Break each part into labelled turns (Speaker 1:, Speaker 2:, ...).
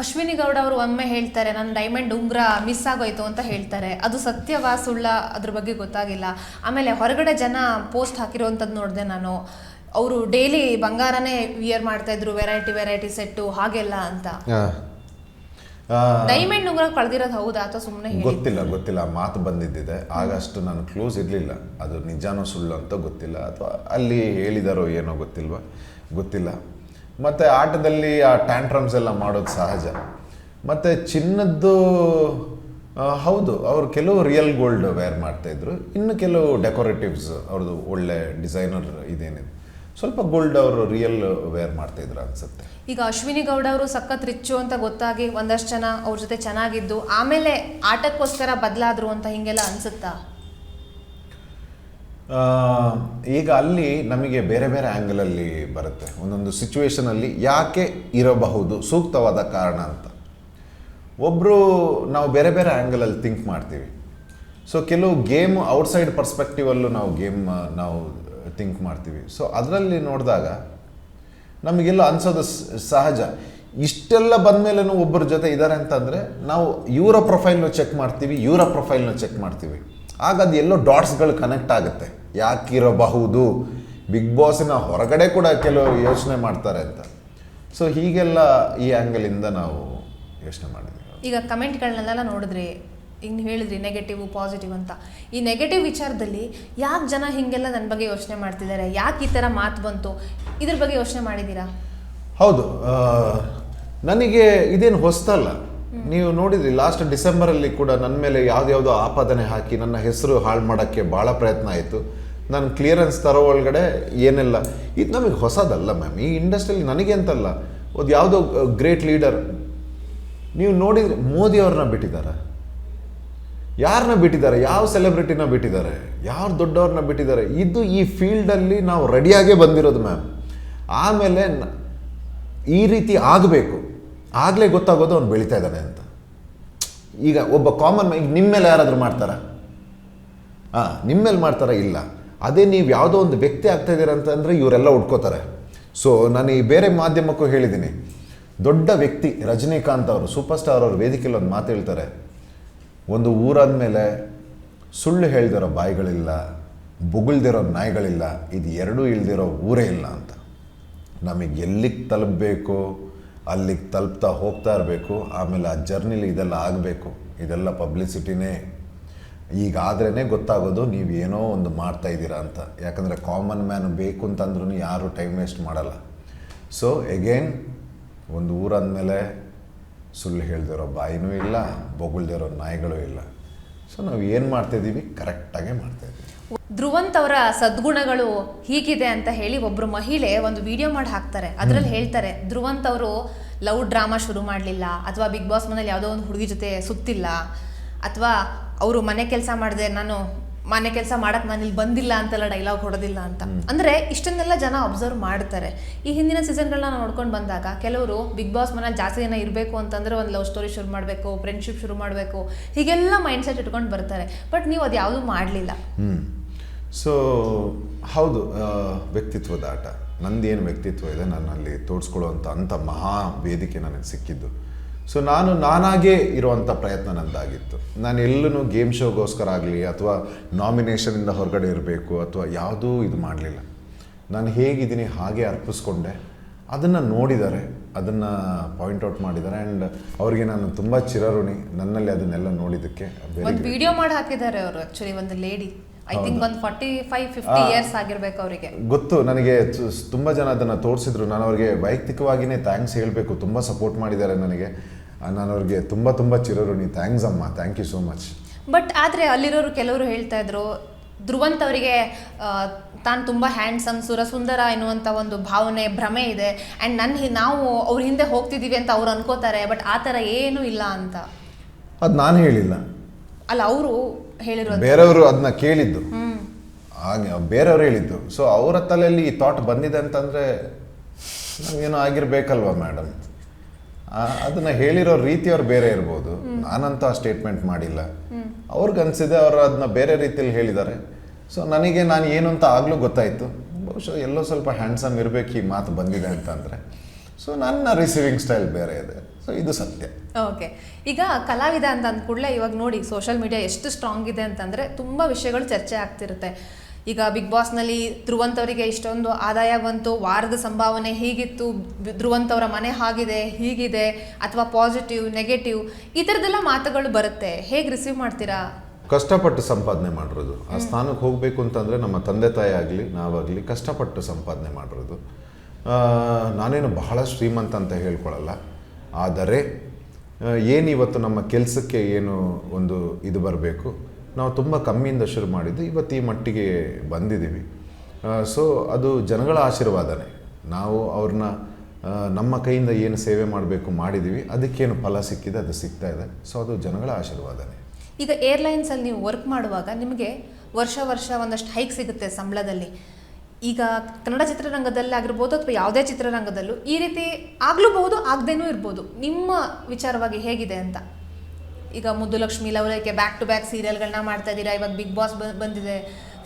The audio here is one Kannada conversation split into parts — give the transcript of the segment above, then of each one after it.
Speaker 1: ಅಶ್ವಿನಿ ಗೌಡ ಅವರು ಒಮ್ಮೆ ಹೇಳ್ತಾರೆ ನನ್ನ ಡೈಮಂಡ್ ಉಂಗುರ ಮಿಸ್ ಆಗೋಯ್ತು ಅಂತ ಹೇಳ್ತಾರೆ. ಅದು ಸತ್ಯವಾ ಸುಳ್ಳ ಅದ್ರ ಬಗ್ಗೆ ಗೊತ್ತಾಗಿಲ್ಲ. ಆಮೇಲೆ ಹೊರಗಡೆ ಜನ ಪೋಸ್ಟ್ ಹಾಕಿರೋವಂಥದ್ದು ನೋಡಿದೆ ನಾನು, ಅವರು ಡೈಲಿ ಬಂಗಾರನೇ ವಿಯರ್ ಮಾಡ್ತಾ ಇದ್ರು, ವೆರೈಟಿ ಸೆಟ್ಟು ಹಾಗೆಲ್ಲ ಅಂತ. ಡೈಮಂಡ್ ಉಂಗುರ ಕಳೆದಿರೋದು ಹೌದಾ ಅಥವಾ ಸುಮ್ಮನೆ?
Speaker 2: ಗೊತ್ತಿಲ್ಲ ಮಾತು ಬಂದಿದ್ದಿದೆ. ಆಗಷ್ಟು ನಾನು ಕ್ಲೋಸ್ ಇರಲಿಲ್ಲ, ಅದು ನಿಜಾನೋ ಸುಳ್ಳು ಅಂತ ಗೊತ್ತಿಲ್ಲ, ಅಥವಾ ಅಲ್ಲಿ ಹೇಳಿದಾರೋ ಏನೋ ಗೊತ್ತಿಲ್ಲ. ಮತ್ತು ಆಟದಲ್ಲಿ ಆ ಟ್ಯಾಂಟ್ರಮ್ಸ್ ಎಲ್ಲ ಮಾಡೋದು ಸಹಜ. ಮತ್ತು ಚಿನ್ನದ್ದು ಹೌದು, ಅವರು ಕೆಲವು ರಿಯಲ್ ಗೋಲ್ಡ್ ವೇರ್ ಮಾಡ್ತಾಯಿದ್ರು, ಇನ್ನು ಕೆಲವು ಡೆಕೋರೇಟಿವ್ಸ್ ಅವ್ರದ್ದು ಒಳ್ಳೆ ಡಿಸೈನರ್ ಇದೇನಿದೆ ಸ್ವಲ್ಪ ಗೋಲ್ಡ್ ಅವರು ರಿಯಲ್ ವೇರ್ ಮಾಡ್ತಾಯಿದ್ರು ಅನ್ಸುತ್ತೆ.
Speaker 1: ಈಗ ಅಶ್ವಿನಿ ಗೌಡ ಅವರು ಸಖತ್ ರಿಚ್ಚು ಅಂತ ಗೊತ್ತಾಗಿ ಒಂದಷ್ಟು ಜನ ಅವ್ರ ಜೊತೆ ಚೆನ್ನಾಗಿದ್ದು ಆಮೇಲೆ ಆಟಕ್ಕೋಸ್ಕರ ಬದಲಾದ್ರು ಅಂತ ಹಿಂಗೆಲ್ಲ ಅನ್ಸುತ್ತಾ?
Speaker 2: ಈಗ ಅಲ್ಲಿ ನಮಗೆ ಬೇರೆ ಬೇರೆ ಆ್ಯಂಗಲಲ್ಲಿ ಬರುತ್ತೆ, ಒಂದೊಂದು ಸಿಚುವೇಶನಲ್ಲಿ ಯಾಕೆ ಇರಬಹುದು ಸೂಕ್ತವಾದ ಕಾರಣ ಅಂತ. ಒಬ್ಬರು ನಾವು ಬೇರೆ ಬೇರೆ ಆ್ಯಂಗಲಲ್ಲಿ ಥಿಂಕ್ ಮಾಡ್ತೀವಿ. ಸೊ ಕೆಲವು ಗೇಮ್ ಔಟ್ಸೈಡ್ ಪರ್ಸ್ಪೆಕ್ಟಿವಲ್ಲೂ ನಾವು ಥಿಂಕ್ ಮಾಡ್ತೀವಿ. ಸೊ ಅದರಲ್ಲಿ ನೋಡಿದಾಗ ನಮಗೆಲ್ಲ ಅನ್ಸೋದು ಸಹಜ. ಇಷ್ಟೆಲ್ಲ ಬಂದಮೇಲೂ ಒಬ್ಬರ ಜೊತೆ ಇದ್ದಾರೆ ಅಂತಂದರೆ ನಾವು ಇವರ ಪ್ರೊಫೈಲ್ನು ಚೆಕ್ ಮಾಡ್ತೀವಿ, ಆಗ ಅದು ಎಲ್ಲೋ ಡಾಟ್ಸ್ಗಳು ಕನೆಕ್ಟ್ ಆಗುತ್ತೆ, ಯಾಕಿರಬಹುದು, ಬಿಗ್ ಬಾಸಿನ ಹೊರಗಡೆ ಕೂಡ ಕೆಲವು ಯೋಚನೆ ಮಾಡ್ತಾರೆ ಅಂತ. ಸೊ ಹೀಗೆಲ್ಲ ಈ ಆ್ಯಂಗಲಿಂದ ನಾವು ಯೋಚನೆ ಮಾಡಿದ್ವಿ.
Speaker 1: ಈಗ ಕಮೆಂಟ್ಗಳನ್ನೆಲ್ಲ ನೋಡಿದ್ರಿ, ಈಗ ನೀವು ಹೇಳಿದ್ರಿ ನೆಗೆಟಿವ್ ಪಾಸಿಟಿವ್ ಅಂತ. ಈ ನೆಗೆಟಿವ್ ವಿಚಾರದಲ್ಲಿ ಯಾಕೆ ಜನ ಹೀಗೆಲ್ಲ ನನ್ನ ಬಗ್ಗೆ ಯೋಚನೆ ಮಾಡ್ತಿದ್ದಾರೆ, ಯಾಕೆ ಈ ಥರ ಮಾತು ಬಂತು, ಇದ್ರ ಬಗ್ಗೆ ಯೋಚನೆ ಮಾಡಿದ್ದೀರಾ?
Speaker 2: ಹೌದು, ನನಗೆ ಇದೇನು ಹೊಸ್ತಲ್ಲ. ನೀವು ನೋಡಿದ್ರಿ ಲಾಸ್ಟ್ ಡಿಸೆಂಬರಲ್ಲಿ ಕೂಡ ನನ್ನ ಮೇಲೆ ಯಾವುದ್ಯಾವುದೋ ಆಪಾದನೆ ಹಾಕಿ ನನ್ನ ಹೆಸರು ಹಾಳು ಮಾಡೋಕ್ಕೆ ಭಾಳ ಪ್ರಯತ್ನ ಆಯಿತು. ನಾನು ಕ್ಲಿಯರೆನ್ಸ್ ತರೋ ಒಳಗಡೆ ಏನೆಲ್ಲ ಇದು ನಮಗೆ ಹೊಸದಲ್ಲ ಮ್ಯಾಮ್. ಈ ಇಂಡಸ್ಟ್ರಿಯಲ್ಲಿ ನನಗೆ ಅಂತಲ್ಲ, ಒಂದು ಯಾವುದೋ ಗ್ರೇಟ್ ಲೀಡರ್ ನೀವು ನೋಡಿದರೆ ಮೋದಿ ಅವ್ರನ್ನ ಬಿಟ್ಟಿದ್ದಾರೆ, ಯಾರನ್ನ ಬಿಟ್ಟಿದ್ದಾರೆ, ಯಾವ ಸೆಲೆಬ್ರಿಟಿನ ಬಿಟ್ಟಿದ್ದಾರೆ, ಯಾರು ದೊಡ್ಡವ್ರನ್ನ ಬಿಟ್ಟಿದ್ದಾರೆ. ಇದು ಈ ಫೀಲ್ಡಲ್ಲಿ ನಾವು ರೆಡಿಯಾಗೇ ಬಂದಿರೋದು ಮ್ಯಾಮ್. ಆಮೇಲೆ ಈ ರೀತಿ ಆಗಬೇಕು, ಆಗಲೇ ಗೊತ್ತಾಗೋದು ಅವ್ನು ಬೆಳೀತಾ ಇದ್ದಾನೆ ಅಂತ. ಈಗ ಒಬ್ಬ ಕಾಮನ್ ಈಗ ನಿಮ್ಮ ಮೇಲೆ ಯಾರಾದರೂ ಮಾಡ್ತಾರಾ? ನಿಮ್ಮ ಮೇಲೆ ಮಾಡ್ತಾರಾ? ಇಲ್ಲ. ಅದೇ ನೀವು ಯಾವುದೋ ಒಂದು ವ್ಯಕ್ತಿ ಆಗ್ತಾಯಿದ್ದೀರ ಅಂತಂದರೆ ಇವರೆಲ್ಲ ಉಟ್ಕೋತಾರೆ. ಸೊ ನಾನು ಈ ಬೇರೆ ಮಾಧ್ಯಮಕ್ಕೂ ಹೇಳಿದ್ದೀನಿ, ದೊಡ್ಡ ವ್ಯಕ್ತಿ ರಜನಿಕಾಂತ್ ಅವರು ಸೂಪರ್ ಸ್ಟಾರ್ ಅವರು ವೇದಿಕೆಯಲ್ಲಿ ಒಂದು ಮಾತು ಹೇಳ್ತಾರೆ, ಒಂದು ಊರಾದ್ಮೇಲೆ ಸುಳ್ಳು ಹೇಳ್ದಿರೋ ಬಾಯಿಗಳಿಲ್ಲ, ಬೊಗಳ್ದಿರೋ ನಾಯಿಗಳಿಲ್ಲ, ಇದು ಎರಡೂ ಇಲ್ದಿರೋ ಊರೇ ಇಲ್ಲ ಅಂತ. ನಮಗೆ ಎಲ್ಲಿಗೆ ತಲುಪಬೇಕು ಅಲ್ಲಿಗೆ ತಲುಪ್ತಾ ಹೋಗ್ತಾ ಇರಬೇಕು. ಆಮೇಲೆ ಆ ಜರ್ನಿಲಿ ಇದೆಲ್ಲ ಆಗಬೇಕು, ಇದೆಲ್ಲ ಪಬ್ಲಿಸಿಟಿನೇ. ಈಗಾದ್ರೇ ಗೊತ್ತಾಗೋದು ನೀವು ಏನೋ ಒಂದು ಮಾಡ್ತಾಯಿದ್ದೀರಾ ಅಂತ. ಯಾಕಂದರೆ ಕಾಮನ್ ಮ್ಯಾನ್ ಬೇಕು ಅಂತಂದ್ರೂ ಯಾರೂ ಟೈಮ್ ವೇಸ್ಟ್ ಮಾಡಲ್ಲ. ಸೊ ಎಗೇನ್, ಒಂದು ಊರಂದಮೇಲೆ ಸುಳ್ಳು ಹೇಳ್ದಿರೋ ಬಾಯಿನೂ ಇಲ್ಲ, ಬೊಗಳ್ದಿರೋ ನಾಯಿಗಳೂ ಇಲ್ಲ. ಸೊ ನಾವು ಏನು ಮಾಡ್ತಾಯಿದ್ದೀವಿ ಕರೆಕ್ಟಾಗೇ ಮಾಡ್ತಾಯಿದ್ದೀವಿ.
Speaker 1: ಧ್ರುವಂತ್ ಅವರ ಸದ್ಗುಣಗಳು ಹೀಗಿದೆ ಅಂತ ಹೇಳಿ ಒಬ್ಬರು ಮಹಿಳೆ ಒಂದು ವಿಡಿಯೋ ಮಾಡಿ ಹಾಕ್ತಾರೆ. ಅದರಲ್ಲಿ ಹೇಳ್ತಾರೆ ಧ್ರುವಂತ್ ಅವರು ಲವ್ ಡ್ರಾಮಾ ಶುರು ಮಾಡಲಿಲ್ಲ, ಅಥವಾ ಬಿಗ್ ಬಾಸ್ ಮನೇಲಿ ಯಾವುದೋ ಒಂದು ಹುಡುಗಿ ಜೊತೆ ಸುತ್ತಿಲ್ಲ, ಅಥವಾ ಅವರು ಮನೆ ಕೆಲಸ ಮಾಡಿದೆ, ನಾನು ಮನೆ ಕೆಲಸ ಮಾಡಕ್ಕೆ ನಾನು ಇಲ್ಲಿ ಬಂದಿಲ್ಲ ಅಂತೆಲ್ಲ ಡೈಲಾಗ್ ಹೊಡೋದಿಲ್ಲ ಅಂತ. ಅಂದರೆ ಇಷ್ಟನ್ನೆಲ್ಲ ಜನ ಅಬ್ಸರ್ವ್ ಮಾಡ್ತಾರೆ. ಈ ಹಿಂದಿನ ಸೀಸನ್ಗಳನ್ನ ನೋಡ್ಕೊಂಡು ಬಂದಾಗ ಕೆಲವರು ಬಿಗ್ ಬಾಸ್ ಮನೇಲಿ ಜಾಸ್ತಿ ಜನ ಇರಬೇಕು ಅಂತಂದರೆ ಒಂದು ಲವ್ ಸ್ಟೋರಿ ಶುರು ಮಾಡಬೇಕು, ಫ್ರೆಂಡ್ಶಿಪ್ ಶುರು ಮಾಡಬೇಕು, ಹೀಗೆಲ್ಲ ಮೈಂಡ್ಸೆಟ್ ಇಟ್ಕೊಂಡು ಬರ್ತಾರೆ. ಬಟ್ ನೀವು ಅದು ಯಾವುದೂ ಮಾಡಲಿಲ್ಲ.
Speaker 2: ಸೊ ಹೌದು, ವ್ಯಕ್ತಿತ್ವದ ಆಟ. ನಂದೇನು ವ್ಯಕ್ತಿತ್ವ ಇದೆ ನನ್ನಲ್ಲಿ ತೋರಿಸ್ಕೊಳ್ಳುವಂಥ ಅಂಥ ಮಹಾ ವೇದಿಕೆ ನನಗೆ ಸಿಕ್ಕಿದ್ದು. ಸೊ ನಾನಾಗೇ ಇರುವಂಥ ಪ್ರಯತ್ನ ನಂದಾಗಿತ್ತು. ನಾನು ಎಲ್ಲೂ ಗೇಮ್ ಶೋಗೋಸ್ಕರ ಆಗಲಿ ಅಥವಾ ನಾಮಿನೇಷನಿಂದ ಹೊರಗಡೆ ಇರಬೇಕು ಅಥವಾ ಯಾವುದೂ ಇದು ಮಾಡಲಿಲ್ಲ. ನಾನು ಹೇಗಿದ್ದೀನಿ ಹಾಗೆ ಅರ್ಪಿಸ್ಕೊಂಡೆ. ಅದನ್ನು ನೋಡಿದ್ದಾರೆ, ಅದನ್ನು ಪಾಯಿಂಟ್ಔಟ್ ಮಾಡಿದ್ದಾರೆ. ಆ್ಯಂಡ್ ಅವರಿಗೆ ನಾನು ತುಂಬ ಚಿರಋಣಿ, ನನ್ನಲ್ಲಿ ಅದನ್ನೆಲ್ಲ ನೋಡಿದ್ದಕ್ಕೆ.
Speaker 1: ಒಂದು ವಿಡಿಯೋ ಮಾಡಿ ಹಾಕಿದ್ದಾರೆ ಅವರು, ಆ್ಯಕ್ಚುಲಿ ಒಂದು ಲೇಡಿ, ಐ ಥಿಂಕ್ ಒಂದು 45-50 ಇಯರ್ಸ್ ಆಗಿರಬೇಕು ಅವರಿಗೆ.
Speaker 2: ಗೊತ್ತು ನನಗೆ, ತುಂಬ ಜನ ಅದನ್ನು ತೋರಿಸಿದ್ರು. ನಾನು ಅವ್ರಿಗೆ ವೈಯಕ್ತಿಕವಾಗಿಯೇ ಥ್ಯಾಂಕ್ಸ್ ಹೇಳಬೇಕು, ತುಂಬ ಸಪೋರ್ಟ್ ಮಾಡಿದ್ದಾರೆ ನನಗೆ. ನಾನು ಅವ್ರಿಗೆ ತುಂಬ ತುಂಬ ಚಿರಋಣಿ. ಥ್ಯಾಂಕ್ಸ್ ಅಮ್ಮ, thank you so much.
Speaker 1: But ಆದರೆ ಅಲ್ಲಿರೋರು ಕೆಲವರು ಹೇಳ್ತಾ ಇದ್ರು ಧ್ರುವಂತ್ ಅವರಿಗೆ ತಾನು ತುಂಬ ಹ್ಯಾಂಡ್ಸಮ್, ಸುರಸುಂದರ ಎನ್ನುವಂಥ ಒಂದು ಭಾವನೆ, ಭ್ರಮೆ ಇದೆ. ಆ್ಯಂಡ್ ನಾವು ಅವ್ರ ಹಿಂದೆ ಹೋಗ್ತಿದ್ದೀವಿ ಅಂತ ಅವ್ರು ಅನ್ಕೋತಾರೆ. ಬಟ್ ಆ ಥರ ಏನೂ ಇಲ್ಲ ಅಂತ.
Speaker 2: ಅದು ನಾನು ಹೇಳಿಲ್ಲ,
Speaker 1: ಅಲ್ಲ ಅವರು ಹೇಳಿರೋದು,
Speaker 2: ಬೇರೆಯವರು ಅದನ್ನ ಕೇಳಿದ್ದು, ಹಾಗೆ ಬೇರೆಯವರು ಹೇಳಿದ್ದು. ಸೊ ಅವರ ತಲೆಯಲ್ಲಿ ಈ ಥಾಟ್ ಬಂದಿದೆ ಅಂತಂದರೆ ನಮಗೇನೋ ಆಗಿರ್ಬೇಕಲ್ವ ಮೇಡಮ್. ಅದನ್ನು ಹೇಳಿರೋ ರೀತಿಯವ್ರು ಬೇರೆ ಇರ್ಬೋದು, ನಾನಂತ ಸ್ಟೇಟ್ಮೆಂಟ್ ಮಾಡಿಲ್ಲ. ಅವ್ರಿಗನ್ಸಿದೆ, ಅವರು ಅದನ್ನ ಬೇರೆ ರೀತಿಯಲ್ಲಿ ಹೇಳಿದ್ದಾರೆ. ಸೊ ನನಗೆ ನಾನು ಏನು ಅಂತ ಆಗಲೂ ಗೊತ್ತಾಯಿತು. ಬಹುಶಃ ಎಲ್ಲೋ ಸ್ವಲ್ಪ ಹ್ಯಾಂಡ್ಸಮ್ ಇರಬೇಕು ಈ ಮಾತು ಬಂದಿದೆ ಅಂತಂದರೆ. ಸೊ ನನ್ನ ರಿಸೀವಿಂಗ್ ಸ್ಟೈಲ್ ಬೇರೆ ಇದೆ. ಸೊ ಇದು ಸತ್ಯ.
Speaker 1: ಓಕೆ, ಈಗ ಕಲಾವಿದ ಅಂತ ಅಂದ ಕೂಡಲೇ ಇವಾಗ ನೋಡಿ ಸೋಷಿಯಲ್ ಮೀಡಿಯಾ ಎಷ್ಟು ಸ್ಟ್ರಾಂಗ್ ಇದೆ ಅಂತಂದರೆ ತುಂಬ ವಿಷಯಗಳು ಚರ್ಚೆ ಆಗ್ತಿರುತ್ತೆ. ಈಗ ಬಿಗ್ ಬಾಸ್ನಲ್ಲಿ ಧ್ರುವಂತವರಿಗೆ ಇಷ್ಟೊಂದು ಆದಾಯ ಬಂತು, ವಾರದ ಸಂಭಾವನೆ ಹೀಗಿತ್ತು, ಧ್ರುವಂತವರ ಮನೆ ಹಾಗಿದೆ ಹೀಗಿದೆ, ಅಥವಾ ಪಾಸಿಟಿವ್ ನೆಗೆಟಿವ್ ಈ ಥರದ್ದೆಲ್ಲ ಮಾತುಗಳು ಬರುತ್ತೆ. ಹೇಗೆ ರಿಸೀವ್ ಮಾಡ್ತೀರಾ?
Speaker 2: ಕಷ್ಟಪಟ್ಟು ಸಂಪಾದನೆ ಮಾಡಿರೋದು, ಆ ಸ್ಥಾನಕ್ಕೆ ಹೋಗಬೇಕು ಅಂತಂದರೆ ನಮ್ಮ ತಂದೆ ತಾಯಿ ಆಗಲಿ ನಾವಾಗಲಿ ಕಷ್ಟಪಟ್ಟು ಸಂಪಾದನೆ ಮಾಡಿರೋದು. ನಾನೇನು ಬಹಳ ಶ್ರೀಮಂತ ಅಂತ ಹೇಳ್ಕೊಳ್ಳಲ್ಲ, ಆದರೆ ಏನಿವತ್ತು ನಮ್ಮ ಕೆಲಸಕ್ಕೆ ಏನು ಒಂದು ಇದು ಬರಬೇಕು, ನಾವು ತುಂಬ ಕಮ್ಮಿಯಿಂದ ಶುರು ಮಾಡಿದ್ದು ಇವತ್ತು ಈ ಮಟ್ಟಿಗೆ ಬಂದಿದ್ದೀವಿ. ಸೊ ಅದು ಜನಗಳ ಆಶೀರ್ವಾದನೇ. ನಾವು ಅವ್ರನ್ನ ನಮ್ಮ ಕೈಯಿಂದ ಏನು ಸೇವೆ ಮಾಡಬೇಕು ಮಾಡಿದ್ದೀವಿ, ಅದಕ್ಕೇನು ಫಲ ಸಿಕ್ಕಿದೆ ಅದು ಸಿಗ್ತಾ ಇದೆ. ಸೊ ಅದು ಜನಗಳ ಆಶೀರ್ವಾದನೇ.
Speaker 1: ಈಗ ಏರ್ಲೈನ್ಸಲ್ಲಿ ನೀವು ವರ್ಕ್ ಮಾಡುವಾಗ ನಿಮಗೆ ವರ್ಷ ಒಂದಷ್ಟು ಹೈಕ್ ಸಿಗುತ್ತೆ ಸಂಬಳದಲ್ಲಿ. ಈಗ ಕನ್ನಡ ಚಿತ್ರರಂಗದಲ್ಲಿ ಆಗಿರ್ಬೋದು ಅಥವಾ ಯಾವುದೇ ಚಿತ್ರರಂಗದಲ್ಲೂ ಈ ರೀತಿ ಆಗ್ಲೂಬಹುದು, ಆಗದೇನೂ ಇರ್ಬೋದು. ನಿಮ್ಮ ವಿಚಾರವಾಗಿ ಹೇಗಿದೆ ಅಂತ? ಈಗ ಮುದ್ದುಲಕ್ಷ್ಮಿ, ಲವಲೈಕೆ ಬ್ಯಾಕ್ ಟು ಬ್ಯಾಕ್ ಸೀರಿಯಲ್ಗಳನ್ನ ಮಾಡ್ತಾ ಇದ್ದೀರಾ, ಇವಾಗ ಬಿಗ್ ಬಾಸ್ ಬಂದಿದೆ.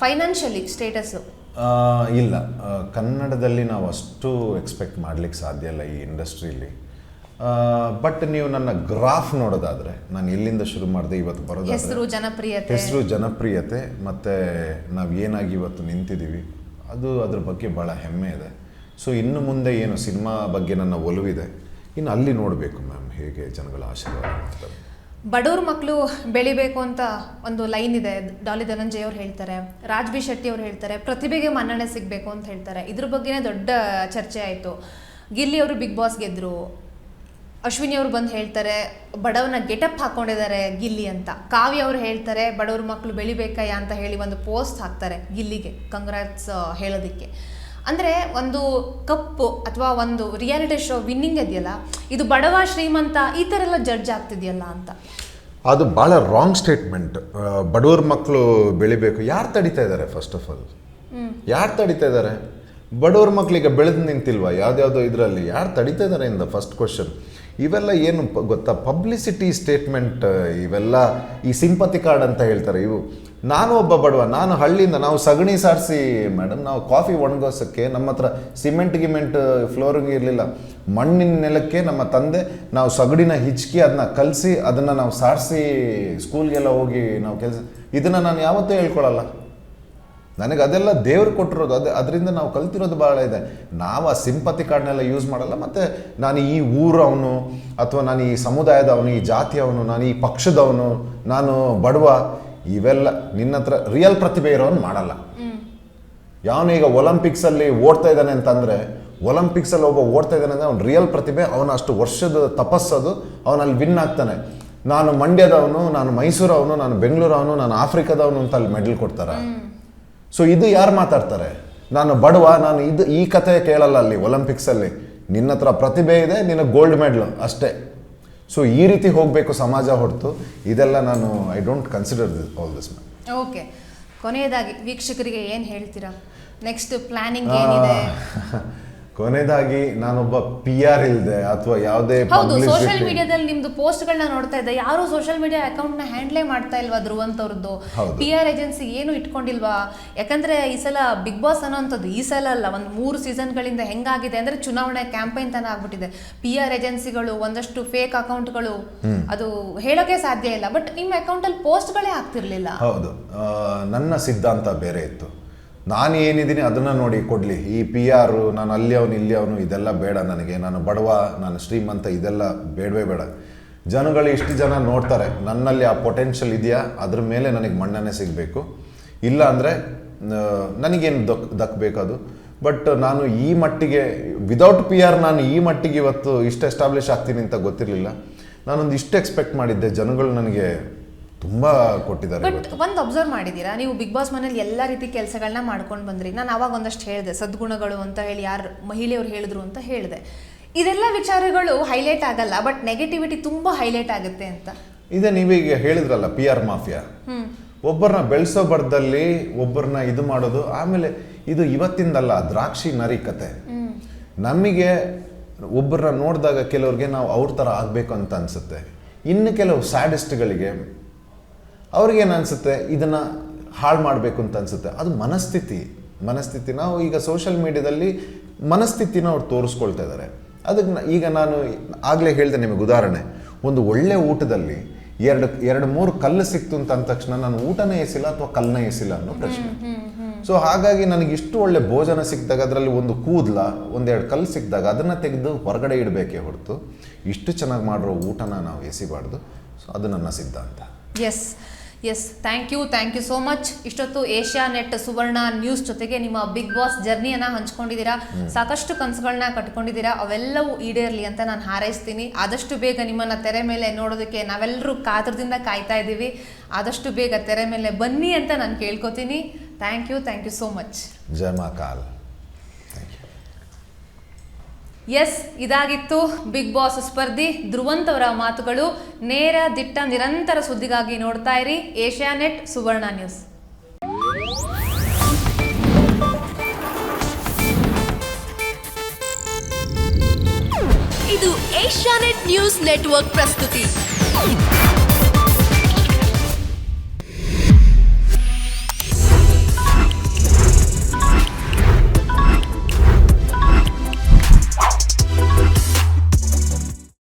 Speaker 1: ಫೈನಾನ್ಷಿಯಲಿ ಸ್ಟೇಟಸ್ಸು
Speaker 2: ಇಲ್ಲ, ಕನ್ನಡದಲ್ಲಿ ನಾವು ಅಷ್ಟು ಎಕ್ಸ್ಪೆಕ್ಟ್ ಮಾಡಲಿಕ್ಕೆ ಸಾಧ್ಯ ಇಲ್ಲ ಈ ಇಂಡಸ್ಟ್ರೀಲಿ. ಬಟ್ ನೀವು ನನ್ನ ಗ್ರಾಫ್ ನೋಡೋದಾದರೆ, ನಾನು ಎಲ್ಲಿಂದ ಶುರು ಮಾಡಿದೆ ಇವತ್ತು ಬರೋದಾದ್ರೆ ಹೆಸರು, ಜನಪ್ರಿಯತೆ ಮತ್ತು ನಾವು ಏನಾಗಿ ಇವತ್ತು ನಿಂತಿದ್ದೀವಿ ಅದ್ರ ಬಗ್ಗೆ ಭಾಳ ಹೆಮ್ಮೆ ಇದೆ. ಸೊ ಇನ್ನು ಮುಂದೆ ಏನು ಸಿನಿಮಾ ಬಗ್ಗೆ ನನ್ನ ಒಲವಿದೆ, ಇನ್ನು ಅಲ್ಲಿ ನೋಡಬೇಕು ಮ್ಯಾಮ್ ಹೇಗೆ ಜನಗಳ ಆಶೀರ್ವಾದ ಮಾಡ್ತಾರೆ.
Speaker 1: ಬಡವ್ರ ಮಕ್ಕಳು ಬೆಳಿಬೇಕು ಅಂತ ಒಂದು ಲೈನ್ ಇದೆ, ಡಾಲಿ ಧನಂಜಯ್ ಅವ್ರು ಹೇಳ್ತಾರೆ, ರಾಜ್ ಬಿ ಶೆಟ್ಟಿ ಅವ್ರು ಹೇಳ್ತಾರೆ, ಪ್ರತಿಭೆಗೆ ಮನ್ನಣೆ ಸಿಗಬೇಕು ಅಂತ ಹೇಳ್ತಾರೆ. ಇದ್ರ ಬಗ್ಗೆನೇ ದೊಡ್ಡ ಚರ್ಚೆ ಆಯಿತು. ಗಿಲ್ಲಿ ಅವರು ಬಿಗ್ ಬಾಸ್ ಗೆದ್ರು, ಅಶ್ವಿನಿ ಅವರು ಬಂದು ಹೇಳ್ತಾರೆ ಬಡವನ ಗೆಟಪ್ ಹಾಕ್ಕೊಂಡಿದ್ದಾರೆ ಗಿಲ್ಲಿ ಅಂತ. ಕಾವ್ಯ ಅವರು ಹೇಳ್ತಾರೆ ಬಡವ್ರ ಮಕ್ಕಳು ಬೆಳಿಬೇಕಯ್ಯ ಅಂತ ಹೇಳಿ ಒಂದು ಪೋಸ್ಟ್ ಹಾಕ್ತಾರೆ ಗಿಲ್ಲಿಗೆ ಕಂಗ್ರಾಟ್ಸ್ ಹೇಳೋದಕ್ಕೆ. ಅಂದರೆ ಒಂದು ಕಪ್ಪು ಅಥವಾ ಒಂದು ರಿಯಾಲಿಟಿ ಶೋ ವಿನ್ನಿಂಗ್ ಇದೆಯಲ್ಲ, ಇದು ಬಡವ ಶ್ರೀಮಂತ ಈ ಥರ ಎಲ್ಲ ಜಡ್ಜ್ ಆಗ್ತಿದೆಯಲ್ಲ ಅಂತ.
Speaker 2: ಅದು ಭಾಳ ರಾಂಗ್ ಸ್ಟೇಟ್ಮೆಂಟ್. ಬಡವ್ರ ಮಕ್ಕಳು ಬೆಳಿಬೇಕು, ಯಾರು ತಡಿತಾ ಇದ್ದಾರೆ? ಫಸ್ಟ್ ಆಫ್ ಆಲ್ ಯಾರು ತಡಿತಾ ಇದ್ದಾರೆ? ಬಡವ್ರ ಮಕ್ಕಳಿಗೆ ಬೆಳೆದು ನಿಂತಿಲ್ವಾ ಯಾವುದ್ಯಾವುದೋ ಇದರಲ್ಲಿ? ಯಾರು ತಡಿತಾ ಇದ್ದಾರೆ ಇಂದ ಫಸ್ಟ್ ಕ್ವಶನ್. ಇವೆಲ್ಲ ಏನು ಗೊತ್ತಾ, ಪಬ್ಲಿಸಿಟಿ ಸ್ಟೇಟ್ಮೆಂಟ್ ಇವೆಲ್ಲ. ಈ ಸಿಂಪತಿ ಕಾರ್ಡ್ ಅಂತ ಹೇಳ್ತಾರೆ ಇವು. ನಾನು ಒಬ್ಬ ಬಡವ, ನಾನು ಹಳ್ಳಿಯಿಂದ, ನಾವು ಸಗಣಿ ಸಾರಿಸಿ ಮೇಡಮ್, ನಾವು ಕಾಫಿ ಒಣಗೋಸೋಕ್ಕೆ ನಮ್ಮ ಹತ್ರ ಗಿಮೆಂಟ್ ಫ್ಲೋರಿಂಗ್ ಇರಲಿಲ್ಲ, ಮಣ್ಣಿನ ನೆಲಕ್ಕೆ ನಮ್ಮ ತಂದೆ ನಾವು ಸಗಡಿನ ಹಿಚ್ಕಿ ಅದನ್ನ ಕಲಸಿ ಅದನ್ನು ನಾವು ಸಾರಿಸಿ ಸ್ಕೂಲ್ಗೆಲ್ಲ ಹೋಗಿ ನಾವು ಕೆಲಸ. ಇದನ್ನು ನಾನು ಯಾವತ್ತೂ ಹೇಳ್ಕೊಳಲ್ಲ, ನನಗೆ ಅದೆಲ್ಲ ದೇವ್ರು ಕೊಟ್ಟಿರೋದು. ಅದರಿಂದ ನಾವು ಕಲ್ತಿರೋದು ಭಾಳ ಇದೆ. ನಾವು ಆ ಸಿಂಪತಿ ಕಾರ್ಡ್ನೆಲ್ಲ ಯೂಸ್ ಮಾಡಲ್ಲ. ಮತ್ತು ನಾನು ಈ ಊರವನು ಅಥವಾ ನಾನು ಈ ಸಮುದಾಯದವನು, ಈ ಜಾತಿಯವನು, ನಾನು ಈ ಪಕ್ಷದವನು, ನಾನು ಬಡವ, ಇವೆಲ್ಲ ನಿನ್ನ ಹತ್ರ ರಿಯಲ್ ಪ್ರತಿಭೆ ಇರೋನು ಮಾಡಲ್ಲ. ಯಾವನು ಈಗ ಒಲಿಂಪಿಕ್ಸಲ್ಲಿ ಓಡ್ತಾ ಇದ್ದಾನೆ ಅಂತಂದರೆ, ಒಲಿಂಪಿಕ್ಸಲ್ಲಿ ಒಬ್ಬ ಓಡ್ತಾ ಇದ್ದಾನೆ ಅಂದರೆ ಅವ್ನು ರಿಯಲ್ ಪ್ರತಿಭೆ, ಅವನು ಅಷ್ಟು ವರ್ಷದ ತಪಸ್ಸದು, ಅವನಲ್ಲಿ ವಿನ್ ಆಗ್ತಾನೆ. ನಾನು ಮಂಡ್ಯದವನು, ನಾನು ಮೈಸೂರವನು, ನಾನು ಬೆಂಗಳೂರವನು, ನಾನು ಆಫ್ರಿಕಾದವನು ಅಂತ ಅಲ್ಲಿ ಮೆಡಲ್ ಕೊಡ್ತಾರೆ. ಸೊ ಇದು ಯಾರು ಮಾತಾಡ್ತಾರೆ? ನಾನು ಬಡವ, ನಾನು ಈ ಕಥೆ ಕೇಳಲ್ಲ ಅಲ್ಲಿ ಒಲಿಂಪಿಕ್ಸಲ್ಲಿ. ನಿನ್ನ ಹತ್ರ ಪ್ರತಿಭೆ ಇದೆ, ನಿನಗೆ ಗೋಲ್ಡ್ ಮೆಡಲ್ ಅಷ್ಟೇ. ಸೊ ಈ ರೀತಿ ಹೋಗಬೇಕು ಸಮಾಜ ಹೊರತು ಇದೆಲ್ಲ ನಾನು I don't consider all this.
Speaker 1: Okay, ಕೊನೆಯದಾಗಿ ವೀಕ್ಷಕರಿಗೆ ಏನು ಹೇಳ್ತೀರಾ? ನೆಕ್ಸ್ಟ್ ಪ್ಲಾನಿಂಗ್ ಏನಿದೆ?
Speaker 2: ಕೊನೆಯದಾಗಿ ನಾನೊಬ್ಬ PR ಇಲ್ಲದೆ ಅಥವಾ ಯಾವುದೇ
Speaker 1: ಸೋಷಿಯಲ್ ಮೀಡಿಯಾದಲ್ಲಿ ನಿಮ್ದು ಪೋಸ್ಟ್ಗಳನ್ನ ನೋಡ್ತಾ ಇದ್ದೆ, ಯಾರು ಸೋಷಿಯಲ್ ಮೀಡಿಯಾ ಅಕೌಂಟ್ನ ಹ್ಯಾಂಡ್ಲೇ ಮಾಡ್ತಾ ಇಲ್ವಾ ಧ್ರುವಂತವ್ರದ್ದು? PR ಏಜೆನ್ಸಿ ಏನು ಇಟ್ಕೊಂಡಿಲ್ವಾ? ಯಾಕಂದ್ರೆ ಈ ಸಲ ಬಿಗ್ ಬಾಸ್ ಅನ್ನೋಂಥದ್ದು ಈ ಸಲ ಅಲ್ಲ, ಒಂದು 3 ಸೀಸನ್ಗಳಿಂದ ಹೆಂಗಾಗಿದೆ ಅಂದ್ರೆ ಚುನಾವಣೆ ಕ್ಯಾಂಪೈನ್ ತನ ಆಗ್ಬಿಟ್ಟಿದೆ. PR ಏಜೆನ್ಸಿಗಳು, ಒಂದಷ್ಟು ಫೇಕ್ ಅಕೌಂಟ್ಗಳು, ಅದು ಹೇಳೋಕೆ ಸಾಧ್ಯ ಇಲ್ಲ. ಬಟ್ ನಿಮ್ಮ ಅಕೌಂಟಲ್ಲಿ ಪೋಸ್ಟ್ಗಳೇ ಆಗ್ತಿರ್ಲಿಲ್ಲ.
Speaker 2: ಹೌದು, ನನ್ನ ಸಿದ್ಧಾಂತ ಬೇರೆ ಇತ್ತು. ನಾನು ಏನಿದ್ದೀನಿ ಅದನ್ನು ನೋಡಿ ಕೊಡಲಿ. ಈ PR, ನಾನು ಅಲ್ಲಿ ಅವನು ಇಲ್ಲಿ ಅವನು ಇದೆಲ್ಲ ಬೇಡ ನನಗೆ. ನಾನು ಬಡವ, ನಾನು ಶ್ರೀಮಂತ, ಇದೆಲ್ಲ ಬೇಡವೇ ಬೇಡ. ಜನಗಳು ಇಷ್ಟು ಜನ ನೋಡ್ತಾರೆ, ನನ್ನಲ್ಲಿ ಆ ಪೊಟೆನ್ಷಿಯಲ್ ಇದೆಯಾ, ಅದ್ರ ಮೇಲೆ ನನಗೆ ಮನ್ನಣೆ ಸಿಗಬೇಕು. ಇಲ್ಲ ಅಂದರೆ ನನಗೇನು ದಕ್ಕಬೇಕದು. ಬಟ್ ನಾನು ಈ ಮಟ್ಟಿಗೆ ವಿದೌಟ್ PR ನಾನು ಈ ಮಟ್ಟಿಗೆ ಇವತ್ತು ಇಷ್ಟು ಎಸ್ಟಾಬ್ಲಿಷ್ ಆಗ್ತೀನಿ ಅಂತ ಗೊತ್ತಿರಲಿಲ್ಲ. ನಾನೊಂದು ಇಷ್ಟು ಎಕ್ಸ್ಪೆಕ್ಟ್ ಮಾಡಿದ್ದೆ. ಜನಗಳು ನನಗೆ ತುಂಬ ಕೊಟ್ಟಿದ್ದಾರೆ.
Speaker 1: ಬಟ್ ಒಂದು ಅಬ್ಸರ್ವ್ ಮಾಡಿದ್ದೀರಾ ನೀವು, ಬಿಗ್ ಬಾಸ್ ಮನೇಲಿ ಎಲ್ಲ ರೀತಿ ಕೆಲಸಗಳನ್ನ ಮಾಡ್ಕೊಂಡು ಬಂದ್ರಿ. ನಾನು ಆವಾಗ ಒಂದಷ್ಟು ಹೇಳಿದೆ, ಸದ್ಗುಣಗಳು ಅಂತ ಹೇಳಿ ಯಾರು ಮಹಿಳೆಯವರು ಹೇಳಿದ್ರು ಅಂತ ಹೇಳಿದೆ. ಇದೆಲ್ಲ ವಿಚಾರಗಳು ಹೈಲೈಟ್ ಆಗಲ್ಲ, ಬಟ್ ನೆಗೆಟಿವಿಟಿ ತುಂಬ ಹೈಲೈಟ್ ಆಗುತ್ತೆ ಅಂತ.
Speaker 2: ಇದೆ, ನೀವೀಗ ಹೇಳಿದ್ರಲ್ಲ PR ಮಾಫಿಯಾ. ಒಬ್ಬರನ್ನ ಬೆಳೆಸೋ ಬರ್ದಲ್ಲಿ ಒಬ್ಬರನ್ನ ಇದು ಮಾಡೋದು. ಆಮೇಲೆ ಇದು ಇವತ್ತಿಂದಲ್ಲ, ದ್ರಾಕ್ಷಿ ನರಿ ಕತೆ. ನಮಗೆ ಒಬ್ಬರನ್ನ ನೋಡಿದಾಗ ಕೆಲವ್ರಿಗೆ ನಾವು ಅವ್ರ ಥರ ಆಗಬೇಕು ಅಂತ ಅನಿಸುತ್ತೆ. ಇನ್ನು ಕೆಲವು ಸ್ಯಾಡಿಸ್ಟ್ಗಳಿಗೆ ಅವ್ರಿಗೇನು ಅನಿಸುತ್ತೆ, ಇದನ್ನು ಹಾಳು ಮಾಡಬೇಕು ಅಂತ ಅನಿಸುತ್ತೆ. ಅದು ಮನಸ್ಥಿತಿ. ನಾವು ಈಗ ಸೋಷಿಯಲ್ ಮೀಡಿಯಾದಲ್ಲಿ ಮನಸ್ಥಿತಿನ ಅವ್ರು ತೋರಿಸ್ಕೊಳ್ತಾ ಇದ್ದಾರೆ. ಅದಕ್ಕೆ ಈಗ ನಾನು ಆಗಲೇ ಹೇಳಿದೆ ನಿಮಗೆ ಉದಾಹರಣೆ, ಒಂದು ಒಳ್ಳೆ ಊಟದಲ್ಲಿ ಎರಡು ಮೂರು ಕಲ್ಲು ಸಿಕ್ತು ಅಂತ ಅಂದ ತಕ್ಷಣ ನಾನು ಊಟನೇ ಎಸಿಲ್ಲ ಅಥವಾ ಕಲ್ಲನ್ನ ಎಸಿಲ್ಲ ಅನ್ನೋ ಪ್ರಶ್ನೆ. ಸೊ ಹಾಗಾಗಿ ನನಗೆ ಇಷ್ಟು ಒಳ್ಳೆ ಭೋಜನ ಸಿಕ್ಕಿದಾಗ ಅದರಲ್ಲಿ ಒಂದು ಕೂದಲ ಒಂದೆರಡು ಕಲ್ಲು ಸಿಕ್ಕಿದಾಗ ಅದನ್ನು ತೆಗೆದು ಹೊರಗಡೆ ಇಡಬೇಕೇ ಹೊರತು ಇಷ್ಟು ಚೆನ್ನಾಗಿ ಮಾಡಿರೋ ಊಟನ ನಾವು ಎಸಿಬಾರ್ದು. ಸೊ ಅದು ನನ್ನ ಸಿದ್ಧಾಂತ.
Speaker 1: Yes thank you so much. ಇಷ್ಟೊತ್ತು ಏಷ್ಯಾ ನೆಟ್ ಸುವರ್ಣ ನ್ಯೂಸ್ ಜೊತೆಗೆ ನಿಮ್ಮ ಬಿಗ್ ಬಾಸ್ ಜರ್ನಿಯನ್ನು ಹಂಚ್ಕೊಂಡಿದ್ದೀರಾ. ಸಾಕಷ್ಟು ಕನಸುಗಳನ್ನ ಕಟ್ಕೊಂಡಿದ್ದೀರಾ, ಅವೆಲ್ಲವೂ ಈಡೇರಲಿ ಅಂತ ನಾನು ಹಾರೈಸ್ತೀನಿ. ಆದಷ್ಟು ಬೇಗ ನಿಮ್ಮನ್ನು ತೆರೆ ಮೇಲೆ ನೋಡೋದಕ್ಕೆ ನಾವೆಲ್ಲರೂ ಕಾತರದಿಂದ ಕಾಯ್ತಾ ಇದ್ದೀವಿ. ಆದಷ್ಟು ಬೇಗ ತೆರೆ ಮೇಲೆ ಬನ್ನಿ ಅಂತ ನಾನು ಕೇಳ್ಕೊತೀನಿ. Thank you so much.
Speaker 2: Jai Mahakal.
Speaker 1: Yes, ಇದಾಗಿತ್ತು ಬಿಗ್ ಬಾಸ್ ಸ್ಪರ್ಧಿ ಧ್ರುವಂತ್ ಅವರ ಮಾತುಗಳು. ನೇರ ದಿಟ್ಟ ನಿರಂತರ ಸುದ್ದಿಗಾಗಿ ನೋಡ್ತಾ ಇರಿ ಏಷ್ಯಾ ನೆಟ್ ಸುವರ್ಣ ನ್ಯೂಸ್.
Speaker 3: ಇದು ಏಷ್ಯಾ ನೆಟ್ ನ್ಯೂಸ್ ನೆಟ್ವರ್ಕ್ ಪ್ರಸ್ತುತಿ.